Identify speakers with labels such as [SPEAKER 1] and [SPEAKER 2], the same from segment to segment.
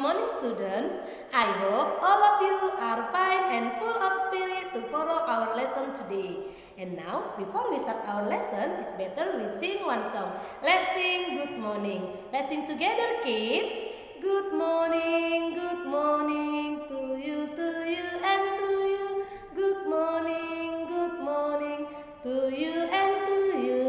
[SPEAKER 1] morning students. I hope all of you are fine and full of spirit to follow our lesson today. And now, before we start our lesson, it's better we sing one song. Let's sing good morning. Let's sing together, kids. Good morning to you, and to you. Good morning to you and to you.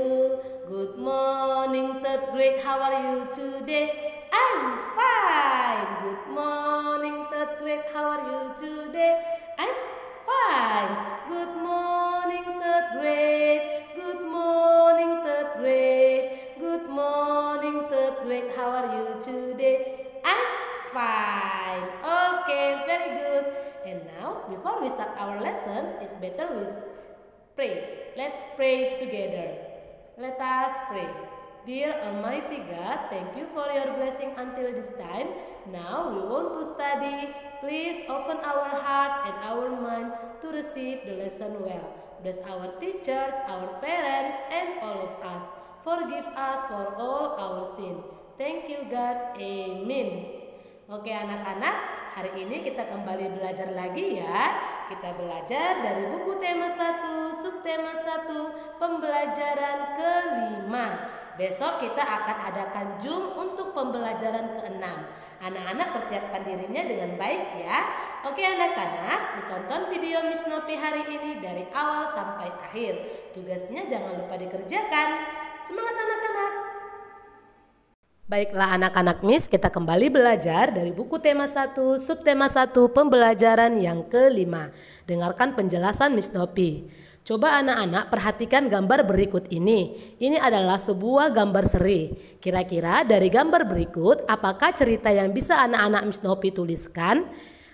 [SPEAKER 1] Good morning, third grade, how are you today? I'm fine. Good morning, third grade, how are you today? I'm fine. Good morning, third grade. Good morning, third grade. Good morning, third grade, how are you today? I'm fine. Okay, very good. And now, before we start our lessons, it's better we pray. Let's pray together. Let us pray. Dear Almighty God, thank you for your blessing until this time. Now we want to study. Please open our heart and our mind to receive the lesson well. Bless our teachers, our parents, and all of us. Forgive us for all our sin. Thank you God. Amen. Oke anak-anak, hari ini kita kembali belajar lagi ya. Kita belajar dari buku tema 1, subtema 1, pembelajaran ke-5. Besok kita akan adakan Zoom untuk pembelajaran ke-6. Anak-anak persiapkan dirinya dengan baik ya. Oke anak-anak, ditonton video Miss Nopi hari ini dari awal sampai akhir. Tugasnya jangan lupa dikerjakan. Semangat anak-anak! Baiklah anak-anak Miss, kita kembali belajar dari buku tema 1, subtema 1, pembelajaran yang ke-5. Dengarkan penjelasan Miss Nopi. Coba anak-anak perhatikan gambar berikut ini. Ini adalah sebuah gambar seri. Kira-kira dari gambar berikut, apakah cerita yang bisa anak-anak Miss Nopi tuliskan?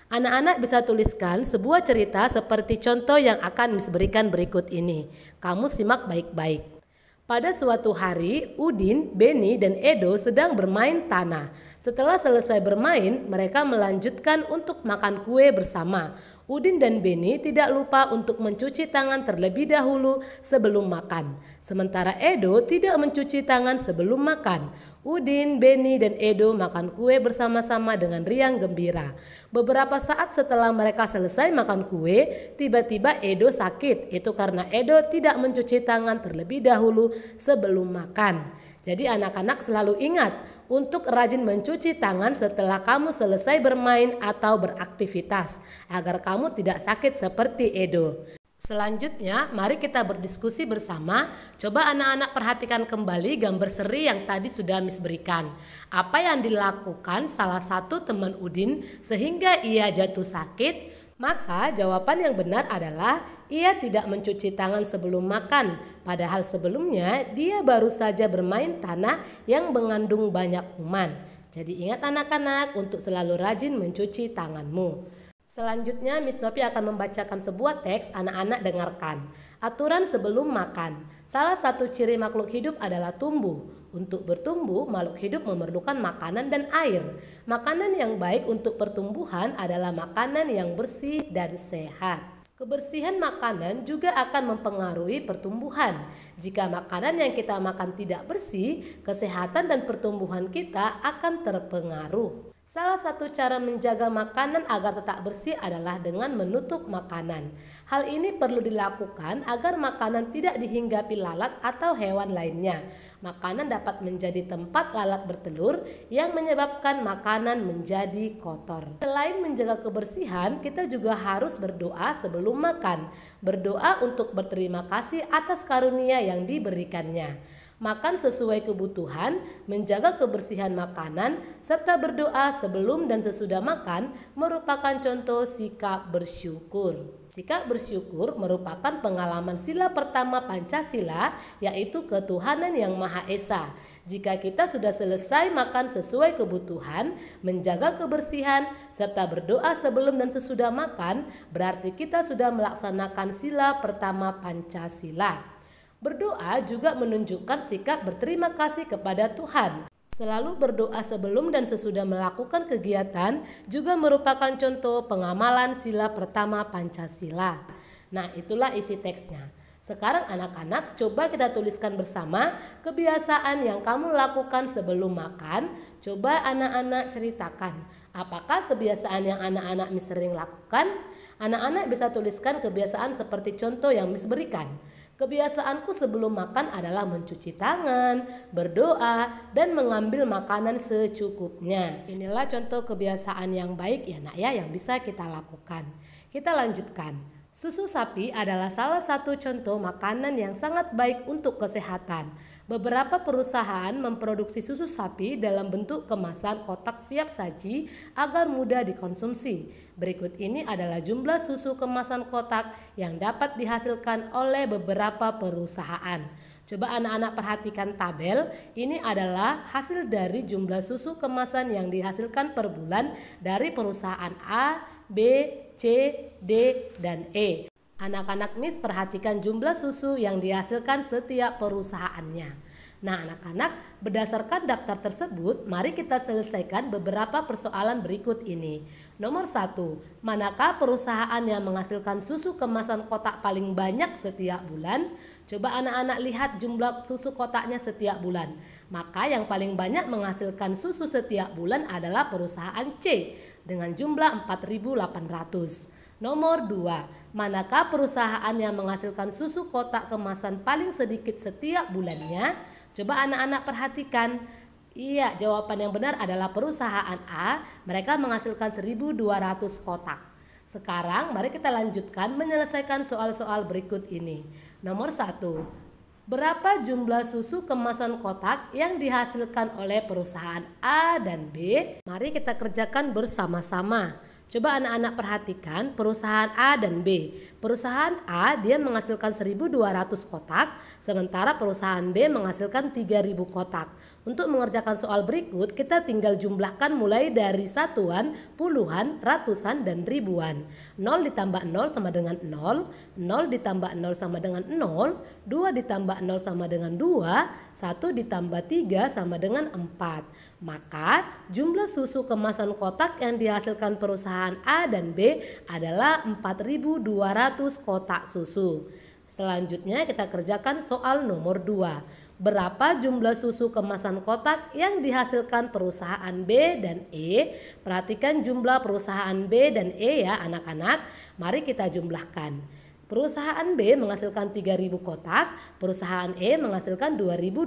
[SPEAKER 1] Anak-anak bisa tuliskan sebuah cerita seperti contoh yang akan Miss berikan berikut ini. Kamu simak baik-baik. Pada suatu hari, Udin, Beni, dan Edo sedang bermain tanah. Setelah selesai bermain, mereka melanjutkan untuk makan kue bersama. Udin dan Beni tidak lupa untuk mencuci tangan terlebih dahulu sebelum makan. Sementara Edo tidak mencuci tangan sebelum makan. Udin, Beni, dan Edo makan kue bersama-sama dengan riang gembira. Beberapa saat setelah mereka selesai makan kue, tiba-tiba Edo sakit. Itu karena Edo tidak mencuci tangan terlebih dahulu sebelum makan. Jadi anak-anak selalu ingat untuk rajin mencuci tangan setelah kamu selesai bermain atau beraktivitas agar kamu tidak sakit seperti Edo. Selanjutnya mari kita berdiskusi bersama. Coba anak-anak perhatikan kembali gambar seri yang tadi sudah Miss berikan. Apa yang dilakukan salah satu teman Udin sehingga ia jatuh sakit? Maka jawaban yang benar adalah ia tidak mencuci tangan sebelum makan. Padahal sebelumnya dia baru saja bermain tanah yang mengandung banyak kuman. Jadi ingat anak-anak untuk selalu rajin mencuci tanganmu. Selanjutnya Miss Nopi akan membacakan sebuah teks, anak-anak dengarkan. Aturan sebelum makan. Salah satu ciri makhluk hidup adalah tumbuh. Untuk bertumbuh, makhluk hidup memerlukan makanan dan air. Makanan yang baik untuk pertumbuhan adalah makanan yang bersih dan sehat. Kebersihan makanan juga akan mempengaruhi pertumbuhan. Jika makanan yang kita makan tidak bersih, kesehatan dan pertumbuhan kita akan terpengaruh. Salah satu cara menjaga makanan agar tetap bersih adalah dengan menutup makanan. Hal ini perlu dilakukan agar makanan tidak dihinggapi lalat atau hewan lainnya. Makanan dapat menjadi tempat lalat bertelur yang menyebabkan makanan menjadi kotor. Selain menjaga kebersihan, kita juga harus berdoa sebelum makan. Berdoa untuk berterima kasih atas karunia yang diberikannya. Makan sesuai kebutuhan, menjaga kebersihan makanan, serta berdoa sebelum dan sesudah makan merupakan contoh sikap bersyukur. Sikap bersyukur merupakan pengalaman sila pertama Pancasila, yaitu ketuhanan yang Maha Esa. Jika kita sudah selesai makan sesuai kebutuhan, menjaga kebersihan, serta berdoa sebelum dan sesudah makan, berarti kita sudah melaksanakan sila pertama Pancasila. Berdoa juga menunjukkan sikap berterima kasih kepada Tuhan. Selalu berdoa sebelum dan sesudah melakukan kegiatan juga merupakan contoh pengamalan sila pertama Pancasila. Nah, itulah isi teksnya. Sekarang anak-anak coba kita tuliskan bersama kebiasaan yang kamu lakukan sebelum makan. Coba anak-anak ceritakan. Apakah kebiasaan yang anak-anak Miss sering lakukan? Anak-anak bisa tuliskan kebiasaan seperti contoh yang Miss berikan. Kebiasaanku sebelum makan adalah mencuci tangan, berdoa, dan mengambil makanan secukupnya. Inilah contoh kebiasaan yang baik ya nak ya, yang bisa kita lakukan. Kita lanjutkan. Susu sapi adalah salah satu contoh makanan yang sangat baik untuk kesehatan. Beberapa perusahaan memproduksi susu sapi dalam bentuk kemasan kotak siap saji agar mudah dikonsumsi. Berikut ini adalah jumlah susu kemasan kotak yang dapat dihasilkan oleh beberapa perusahaan. Coba anak-anak perhatikan tabel, ini adalah hasil dari jumlah susu kemasan yang dihasilkan per bulan dari perusahaan A, B, C, D, dan E. Anak-anak Miss perhatikan jumlah susu yang dihasilkan setiap perusahaannya. Nah anak-anak, berdasarkan daftar tersebut, mari kita selesaikan beberapa persoalan berikut ini. Nomor 1, manakah perusahaan yang menghasilkan susu kemasan kotak paling banyak setiap bulan? Coba anak-anak lihat jumlah susu kotaknya setiap bulan. Maka yang paling banyak menghasilkan susu setiap bulan adalah perusahaan C dengan jumlah 4.800. Nomor 2, manakah perusahaan yang menghasilkan susu kotak kemasan paling sedikit setiap bulannya? Coba anak-anak perhatikan. Iya, jawaban yang benar adalah perusahaan A. Mereka menghasilkan 1.200 kotak. Sekarang mari kita lanjutkan menyelesaikan soal-soal berikut ini. Nomor 1, berapa jumlah susu kemasan kotak yang dihasilkan oleh perusahaan A dan B? Mari kita kerjakan bersama-sama. Coba anak-anak perhatikan perusahaan A dan B. Perusahaan A dia menghasilkan 1.200 kotak, sementara perusahaan B menghasilkan 3.000 kotak. Untuk mengerjakan soal berikut, kita tinggal jumlahkan mulai dari satuan, puluhan, ratusan, dan ribuan. 0 ditambah 0 sama dengan 0, 0 ditambah 0 sama dengan 0, 2 ditambah 0 sama dengan 2, 1 ditambah 3 sama dengan 4. Maka jumlah susu kemasan kotak yang dihasilkan perusahaan A dan B adalah 4.200 kotak susu. Selanjutnya kita kerjakan soal nomor 2. Berapa jumlah susu kemasan kotak yang dihasilkan perusahaan B dan E? Perhatikan jumlah perusahaan B dan E ya anak-anak. Mari kita jumlahkan. Perusahaan B menghasilkan 3.000 kotak, perusahaan E menghasilkan 2.200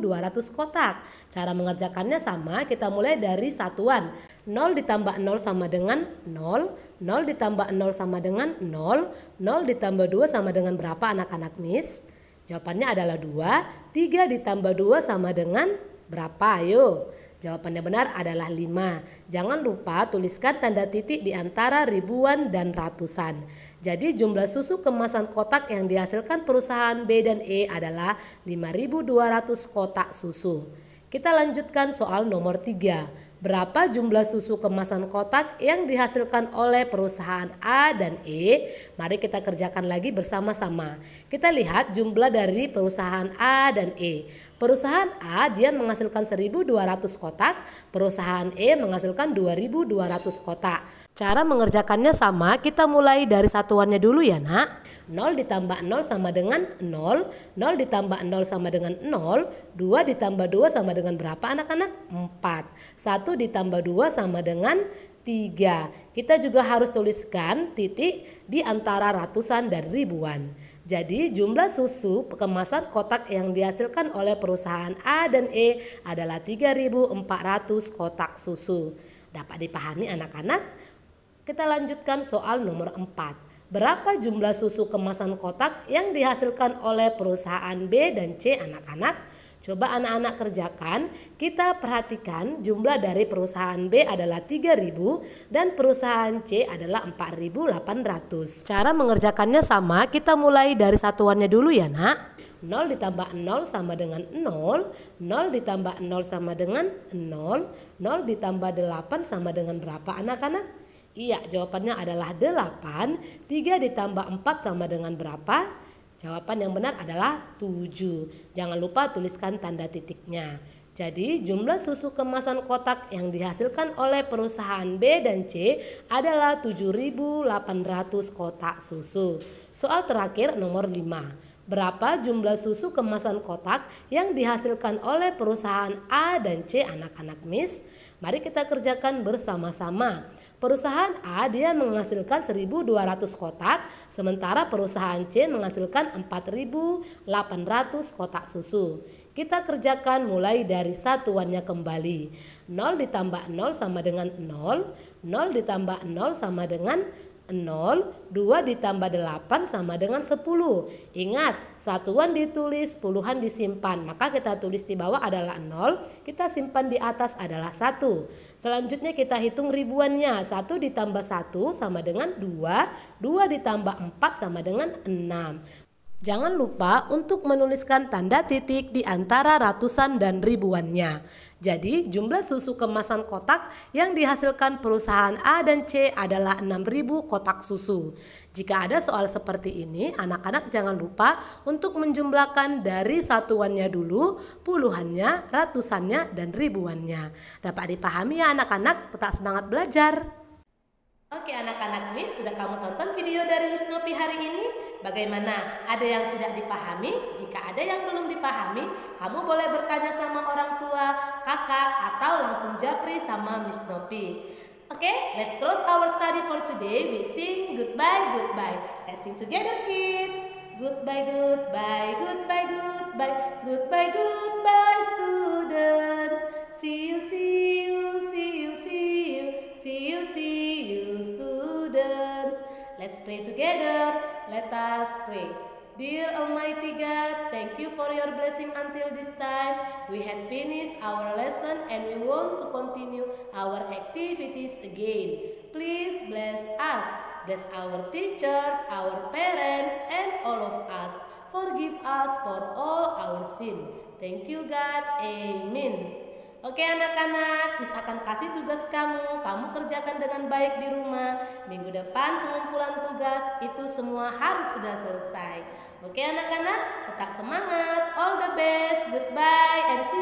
[SPEAKER 1] kotak. Cara mengerjakannya sama, kita mulai dari satuan. 0 ditambah 0 sama dengan 0, 0 ditambah 0 sama dengan 0, 0 ditambah 2 sama dengan berapa anak-anak Miss? Jawabannya adalah 2, 3 ditambah 2 sama dengan berapa? Ayo. Jawabannya benar adalah 5. Jangan lupa tuliskan tanda titik di antara ribuan dan ratusan. Jadi jumlah susu kemasan kotak yang dihasilkan perusahaan B dan E adalah 5.200 kotak susu. Kita lanjutkan soal nomor 3. Berapa jumlah susu kemasan kotak yang dihasilkan oleh perusahaan A dan E? Mari kita kerjakan lagi bersama-sama. Kita lihat jumlah dari perusahaan A dan E. Perusahaan A dia menghasilkan 1.200 kotak, perusahaan E menghasilkan 2.200 kotak. Cara mengerjakannya sama, kita mulai dari satuannya dulu ya nak. 0 ditambah 0 sama dengan 0, 0 ditambah 0 sama dengan 0, 2 ditambah 2 sama dengan berapa anak-anak? 4. 1 ditambah 2 sama dengan 3. Kita juga harus tuliskan titik di antara ratusan dan ribuan. Jadi jumlah susu kemasan kotak yang dihasilkan oleh perusahaan A dan E adalah 3.400 kotak susu. Dapat dipahami anak-anak? Kita lanjutkan soal nomor 4. Berapa jumlah susu kemasan kotak yang dihasilkan oleh perusahaan B dan C anak-anak? Coba anak-anak kerjakan. Kita perhatikan jumlah dari perusahaan B adalah 3.000 dan perusahaan C adalah 4.800. Cara mengerjakannya sama, kita mulai dari satuannya dulu ya nak. 0 ditambah 0 sama dengan 0, 0 ditambah 0 sama dengan 0, 0 ditambah 8 sama dengan berapa anak-anak? Iya, jawabannya adalah 8. 3 ditambah 4 sama dengan berapa? Jawaban yang benar adalah 7. Jangan lupa tuliskan tanda titiknya. Jadi jumlah susu kemasan kotak yang dihasilkan oleh perusahaan B dan C adalah 7.800 kotak susu. Soal terakhir nomor 5. Berapa jumlah susu kemasan kotak yang dihasilkan oleh perusahaan A dan C anak-anak Miss? Mari kita kerjakan bersama-sama. Perusahaan A dia menghasilkan 1.200 kotak, sementara perusahaan C menghasilkan 4.800 kotak susu. Kita kerjakan mulai dari satuannya kembali. 0 ditambah 0 sama dengan 0, 0 ditambah 0 sama dengan 0, 2 ditambah 8 sama dengan 10. Ingat, satuan ditulis, puluhan disimpan. Maka kita tulis di bawah adalah 0, kita simpan di atas adalah 1. Selanjutnya kita hitung ribuannya. 1 ditambah 1 sama dengan 2, 2 ditambah 4 sama dengan 6. Jangan lupa untuk menuliskan tanda titik di antara ratusan dan ribuannya. Jadi jumlah susu kemasan kotak yang dihasilkan perusahaan A dan C adalah 6.000 kotak susu. Jika ada soal seperti ini, anak-anak jangan lupa untuk menjumlahkan dari satuannya dulu, puluhannya, ratusannya, dan ribuannya. Dapat dipahami ya anak-anak, tetap semangat belajar. Oke anak-anak, Miss sudah kamu tonton video dari Miss Nopi hari ini? Bagaimana? Ada yang tidak dipahami? Jika ada yang belum dipahami, kamu boleh bertanya sama orang tua, kakak, atau langsung japri sama Miss Nopi. Oke, let's close our study for today. We sing goodbye, goodbye. Let's sing together, kids. Goodbye, goodbye, goodbye, goodbye, goodbye, goodbye, students. See you, see you, see you, see you, see you, see you, students. Let's pray together. Let us pray. Dear Almighty God, thank you for your blessing until this time. We have finished our lesson and we want to continue our activities again. Please bless us. Bless our teachers, our parents, and all of us. Forgive us for all our sin. Thank you God. Amen. Oke anak-anak, Miss akan kasih tugas kamu kerjakan dengan baik di rumah. Minggu depan pengumpulan tugas itu semua harus sudah selesai. Oke anak-anak, tetap semangat, all the best, goodbye and see you.